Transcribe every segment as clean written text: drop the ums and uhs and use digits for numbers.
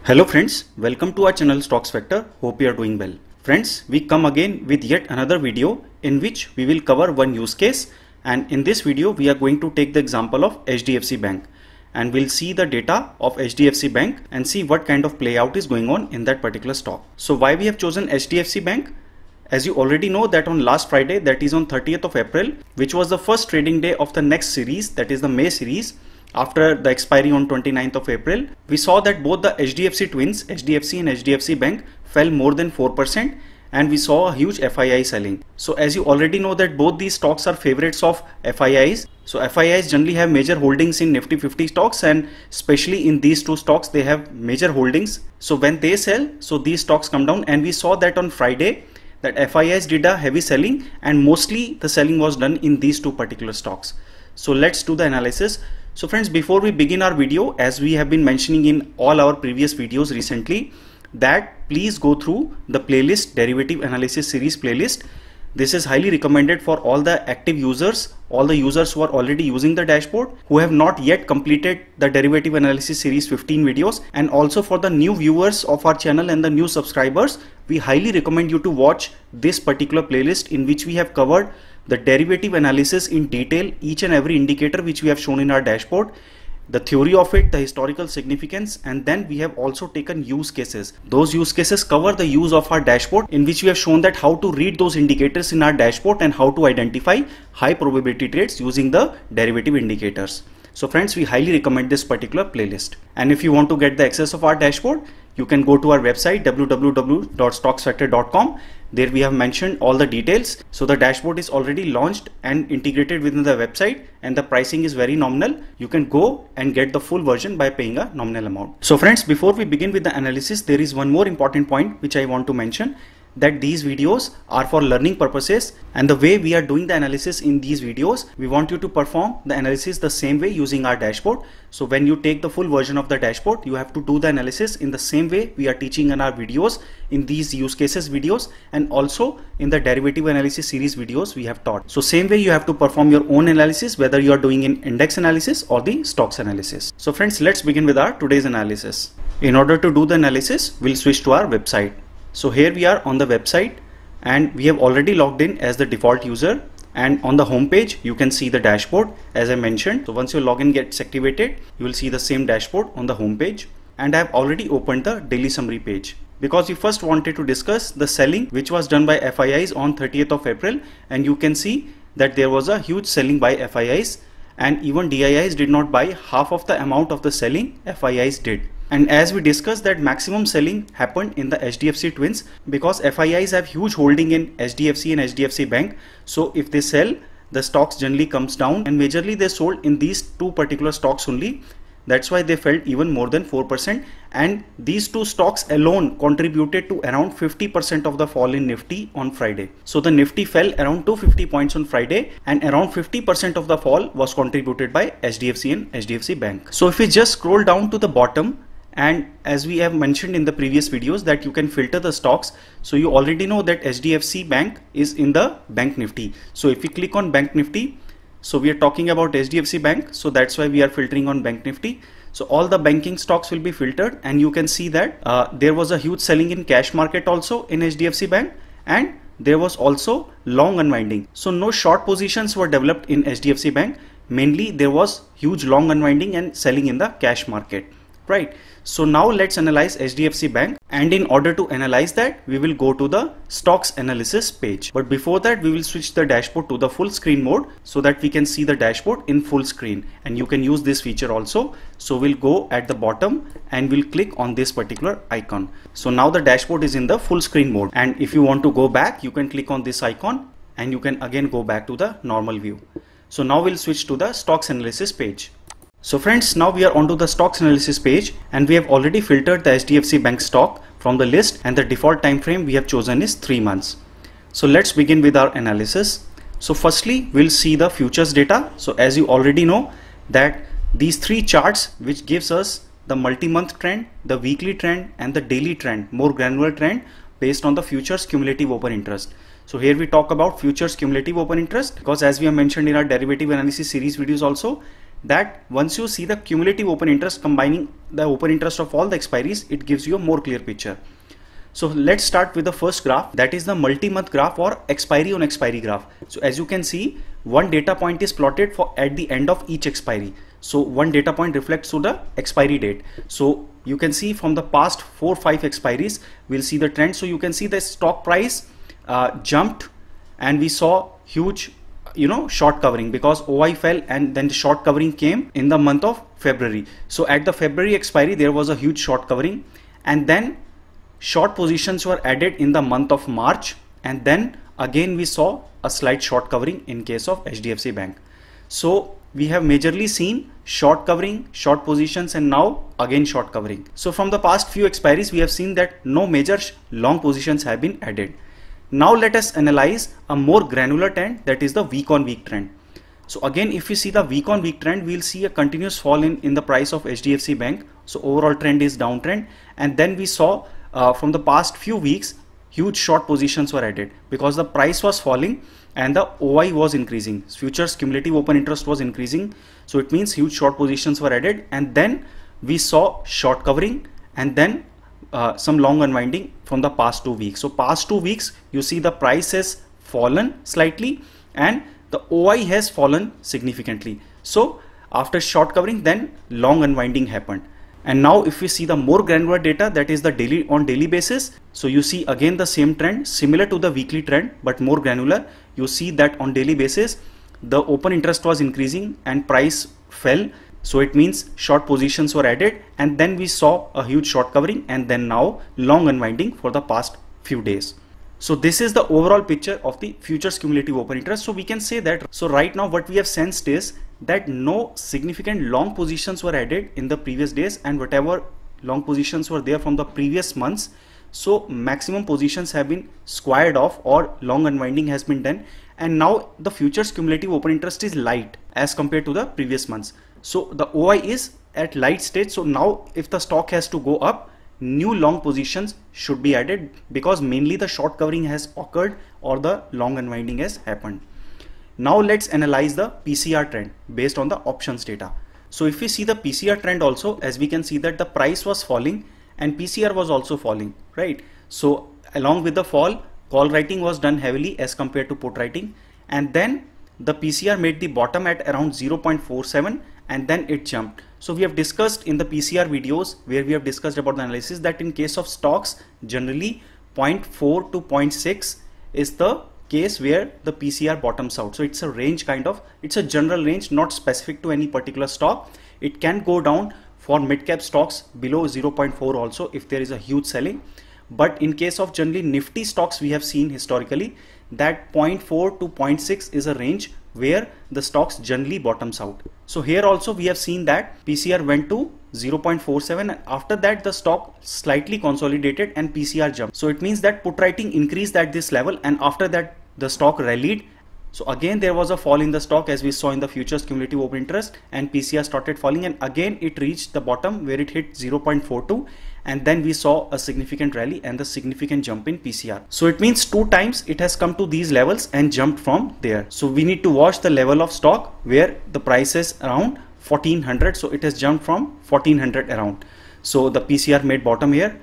Hello friends, welcome to our channel Stocks Factor. Hope you are doing well. Friends, we come again with yet another video in which we will cover one use case, and in this video we are going to take the example of HDFC Bank and we'll see the data of HDFC Bank and see what kind of play out is going on in that particular stock. So why we have chosen HDFC Bank? As you already know that on last Friday, that is on 30th of April, which was the first trading day of the next series, that is the May series. After the expiry on 29th of April, we saw that both the HDFC twins, HDFC and HDFC Bank, fell more than 4% and we saw a huge FII selling. So as you already know that both these stocks are favorites of FIIs. So FIIs generally have major holdings in Nifty 50 stocks, and especially in these two stocks they have major holdings. So when they sell, so these stocks come down, and we saw that on Friday that FIIs did a heavy selling and mostly the selling was done in these two particular stocks. So let's do the analysis. So friends, before we begin our video, as we have been mentioning in all our previous videos recently, that please go through the playlist, derivative analysis series playlist. This is highly recommended for all the active users, all the users who are already using the dashboard, who have not yet completed the derivative analysis series 15 videos, and also for the new viewers of our channel and the new subscribers, we highly recommend you to watch this particular playlist in which we have covered the derivative analysis in detail, each and every indicator which we have shown in our dashboard, the theory of it, the historical significance, and then we have also taken use cases. Those use cases cover the use of our dashboard, in which we have shown that how to read those indicators in our dashboard and how to identify high probability trades using the derivative indicators. So friends, we highly recommend this particular playlist. And if you want to get the access of our dashboard, you can go to our website www.stocksfactor.com. There we have mentioned all the details. So the dashboard is already launched and integrated within the website, and the pricing is very nominal. You can go and get the full version by paying a nominal amount. So friends, before we begin with the analysis, there is one more important point which I want to mention, that these videos are for learning purposes, and the way we are doing the analysis in these videos, we want you to perform the analysis the same way using our dashboard. So when you take the full version of the dashboard, you have to do the analysis in the same way we are teaching in our videos, in these use cases videos, and also in the derivative analysis series videos we have taught. So same way you have to perform your own analysis, whether you are doing in index analysis or the stocks analysis. So friends, let's begin with our today's analysis. In order to do the analysis, we'll switch to our website. So here we are on the website, and we have already logged in as the default user, and on the home page you can see the dashboard as I mentioned. So once your login gets activated, you will see the same dashboard on the home page, and I have already opened the daily summary page because we first wanted to discuss the selling which was done by FIIs on 30th of April, and you can see that there was a huge selling by FIIs, and even DIIs did not buy half of the amount of the selling FIIs did. And as we discussed that maximum selling happened in the HDFC twins, because FIIs have huge holding in HDFC and HDFC Bank. So if they sell, the stocks generally comes down, and majorly they sold in these two particular stocks only. That's why they felt even more than 4%, and these two stocks alone contributed to around 50% of the fall in Nifty on Friday. So the Nifty fell around 250 points on Friday, and around 50% of the fall was contributed by HDFC and HDFC Bank. So if we just scroll down to the bottom, and as we have mentioned in the previous videos that you can filter the stocks, so you already know that HDFC Bank is in the Bank Nifty. So if we click on Bank Nifty, so we are talking about HDFC Bank, so that's why we are filtering on Bank Nifty. So all the banking stocks will be filtered, and you can see that there was a huge selling in cash market also in HDFC Bank, and there was also long unwinding. So no short positions were developed in HDFC Bank. Mainly there was huge long unwinding and selling in the cash market, right? So now let's analyze HDFC Bank, and in order to analyze that, we will go to the stocks analysis page. But before that, we will switch the dashboard to the full screen mode so that we can see the dashboard in full screen, and you can use this feature also. So we'll go at the bottom and we'll click on this particular icon. So now the dashboard is in the full screen mode, and if you want to go back, you can click on this icon and you can again go back to the normal view. So now we'll switch to the stocks analysis page. So friends, now we are onto the stocks analysis page, and we have already filtered the HDFC Bank stock from the list, and the default time frame we have chosen is 3 months. So let's begin with our analysis. So firstly, we'll see the futures data. So as you already know that these three charts which gives us the multi-month trend, the weekly trend, and the daily trend, more granular trend based on the futures cumulative open interest. So here we talk about futures cumulative open interest because as we have mentioned in our derivative analysis series videos also, that once you see the cumulative open interest combining the open interest of all the expiries, it gives you a more clear picture. So let's start with the first graph, that is the multi-month graph or expiry on expiry graph. So as you can see, one data point is plotted for at the end of each expiry. So one data point reflects to the expiry date. So you can see from the past 4-5 expiries, we'll see the trend. So you can see the stock price jumped, and we saw huge short covering because OI fell, and then the short covering came in the month of February. So at the February expiry, there was a huge short covering, and then short positions were added in the month of March, and then again we saw a slight short covering in case of HDFC Bank. So we have majorly seen short covering, short positions, and now again short covering. So from the past few expiries, we have seen that no major long positions have been added. Now let us analyze a more granular trend, that is the week on week trend. So again, if we see the week on week trend, we'll see a continuous fall in the price of HDFC Bank. So overall trend is downtrend, and then we saw from the past few weeks, huge short positions were added because the price was falling and the OI was increasing. Futures cumulative open interest was increasing. So it means huge short positions were added, and then we saw short covering, and then some long unwinding from the past 2 weeks. So past 2 weeks, you see the price has fallen slightly and the OI has fallen significantly. So after short covering, then long unwinding happened. And now if we see the more granular data, that is the daily basis, so you see again the same trend similar to the weekly trend but more granular. You see that on daily basis the open interest was increasing and price fell. So it means short positions were added, and then we saw a huge short covering, and then now long unwinding for the past few days. So this is the overall picture of the futures cumulative open interest. So we can say that, so right now what we have sensed is that no significant long positions were added in the previous days, and whatever long positions were there from the previous months, so maximum positions have been squared off or long unwinding has been done, and now the futures cumulative open interest is light as compared to the previous months. So the OI is at light stage. So now if the stock has to go up, new long positions should be added because mainly the short covering has occurred or the long unwinding has happened. Now let's analyze the PCR trend based on the options data. So if we see the PCR trend also, as we can see that the price was falling and PCR was also falling, right? So along with the fall, call writing was done heavily as compared to put writing, and then the PCR made the bottom at around 0.47 and then it jumped. So we have discussed in the PCR videos where we have discussed about the analysis that in case of stocks, generally 0.4 to 0.6 is the case where the PCR bottoms out. So it's a range it's a general range, not specific to any particular stock. It can go down for mid-cap stocks below 0.4 also if there is a huge selling. But in case of generally Nifty stocks, we have seen historically that 0.4 to 0.6 is a range where the stocks generally bottoms out. So here also we have seen that PCR went to 0.47 and after that the stock slightly consolidated and PCR jumped. So it means that put writing increased at this level, and after that the stock rallied. So again there was a fall in the stock as we saw in the futures cumulative open interest, and PCR started falling, and again it reached the bottom where it hit 0.42, and then we saw a significant rally and the significant jump in PCR. So it means 2 times it has come to these levels and jumped from there. So we need to watch the level of stock where the price is around 1400. So it has jumped from 1400 around. So the PCR made bottom here.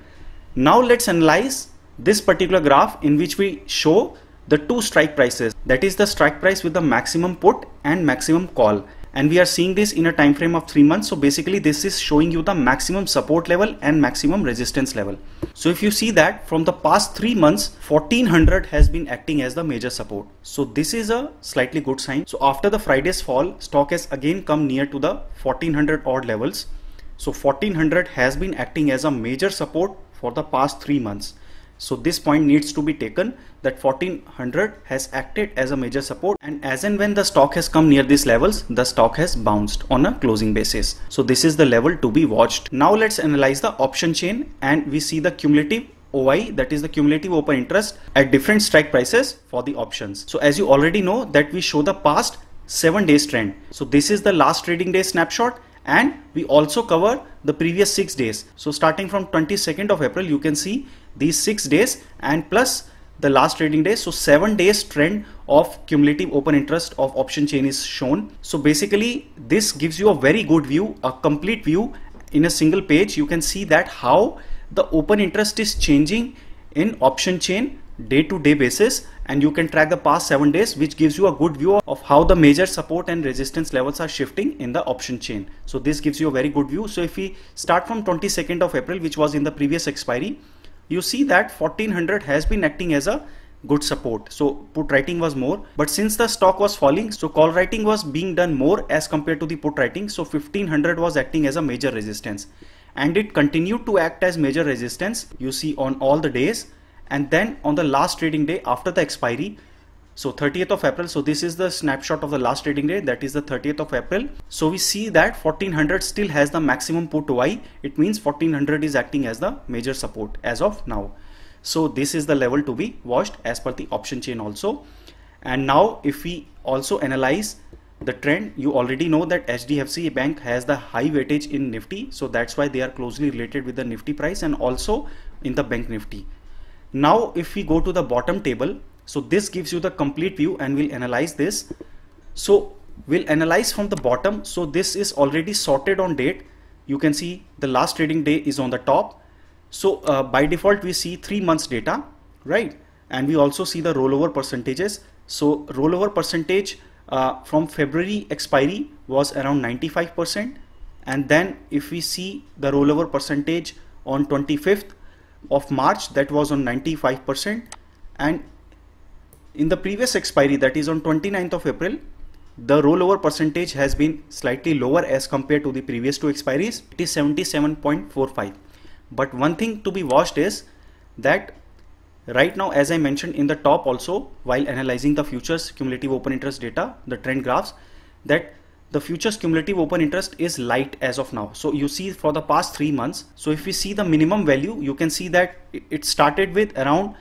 Now let's analyze this particular graph in which we show the 2 strike prices, that is the strike price with the maximum put and maximum call, and we are seeing this in a time frame of 3 months. So basically this is showing you the maximum support level and maximum resistance level. So if you see that from the past 3 months 1400 has been acting as the major support, so this is a slightly good sign. So after the Friday's fall, stock has again come near to the 1400 odd levels. So 1400 has been acting as a major support for the past 3 months. So this point needs to be taken that 1400 has acted as a major support, and as and when the stock has come near these levels, the stock has bounced on a closing basis. So this is the level to be watched. Now let's analyze the option chain, and we see the cumulative OI, that is the cumulative open interest at different strike prices for the options. So as you already know that we show the past 7 days trend. So this is the last trading day snapshot, and we also cover the previous 6 days. So starting from 22nd of April, you can see these 6 days and plus the last trading day. So 7 days trend of cumulative open interest of option chain is shown. So basically this gives you a very good view, a complete view in a single page. You can see that how the open interest is changing in option chain day to day basis, and you can track the past 7 days, which gives you a good view of how the major support and resistance levels are shifting in the option chain. So this gives you a very good view. So if we start from 22nd of April, which was in the previous expiry, you see that 1400 has been acting as a good support. So put writing was more, but since the stock was falling, so call writing was being done more as compared to the put writing. So 1500 was acting as a major resistance, and it continued to act as major resistance, you see, on all the days. And then on the last trading day after the expiry, so 30th of April, so this is the snapshot of the last trading day, that is the 30th of April. So we see that 1400 still has the maximum put OI. It means 1400 is acting as the major support as of now. So this is the level to be watched as per the option chain also. And now if we also analyze the trend, you already know that HDFC Bank has the high weightage in Nifty, so that's why they are closely related with the Nifty price and also in the Bank Nifty. Now if we go to the bottom table, so this gives you the complete view, and we'll analyze this. So we'll analyze from the bottom. So this is already sorted on date. You can see the last trading day is on the top. So by default we see 3 months data, right? And we also see the rollover percentages. So rollover percentage from February expiry was around 95%, and then if we see the rollover percentage on 25th of March, that was on 95%, and in the previous expiry, that is on 29th of April, the rollover percentage has been slightly lower as compared to the previous two expiries. It is 77.45. But one thing to be watched is that right now, as I mentioned in the top also, while analyzing the futures cumulative open interest data, the trend graphs, that the futures cumulative open interest is light as of now. So you see for the past 3 months. So if we see the minimum value, you can see that it started with around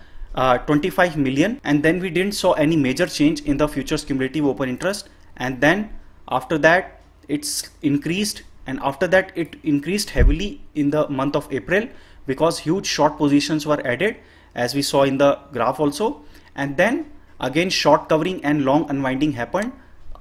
25 million, and then we didn't saw any major change in the futures cumulative open interest, and then after that it's increased, and after that it increased heavily in the month of April because huge short positions were added, as we saw in the graph also, and then again short covering and long unwinding happened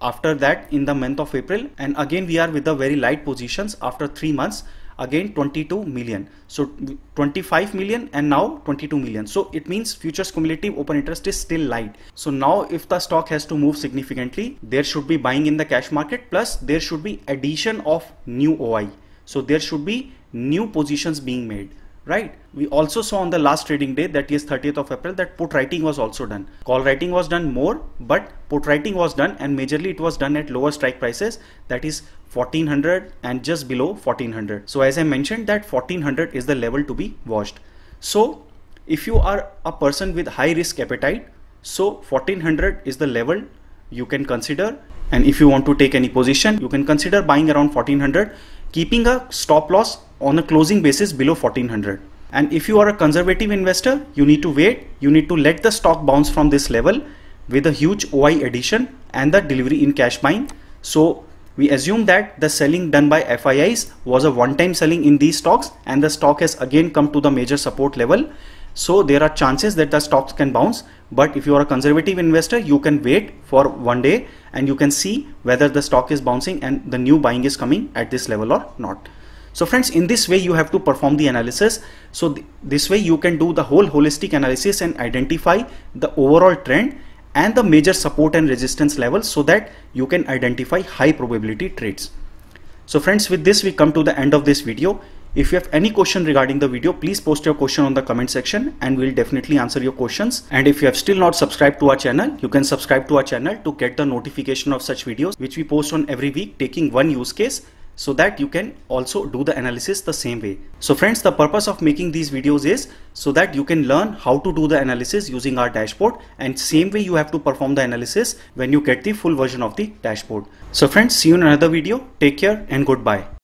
after that in the month of April, and again we are with the very light positions after 3 months, again 22 million. So 25 million and now 22 million. So it means futures cumulative open interest is still light. So now if the stock has to move significantly, there should be buying in the cash market, plus there should be addition of new OI. So there should be new positions being made, right? We also saw on the last trading day, that is 30th of April, that put writing was also done. Call writing was done more, but put writing was done, and majorly it was done at lower strike prices, that is 1400 and just below 1400. So as I mentioned, that 1400 is the level to be watched. So if you are a person with high risk appetite, so 1400 is the level you can consider, and if you want to take any position, you can consider buying around 1400, keeping a stop loss on a closing basis below 1400. And if you are a conservative investor, you need to wait, you need to let the stock bounce from this level with a huge OI addition and the delivery in cash buying. So we assume that the selling done by FIIs was a one-time selling in these stocks, and the stock has again come to the major support level. So there are chances that the stocks can bounce, but if you are a conservative investor, you can wait for 1 day and you can see whether the stock is bouncing and the new buying is coming at this level or not. So friends, in this way you have to perform the analysis. So this way you can do the whole holistic analysis and identify the overall trend and the major support and resistance levels, so that you can identify high probability trades. So friends, with this we come to the end of this video. If you have any question regarding the video, please post your question on the comment section and we'll definitely answer your questions. And if you have still not subscribed to our channel, you can subscribe to our channel to get the notification of such videos which we post on every week, taking one use case, so that you can also do the analysis the same way. So friends, the purpose of making these videos is so that you can learn how to do the analysis using our dashboard, and same way you have to perform the analysis when you get the full version of the dashboard. So friends, see you in another video. Take care and goodbye.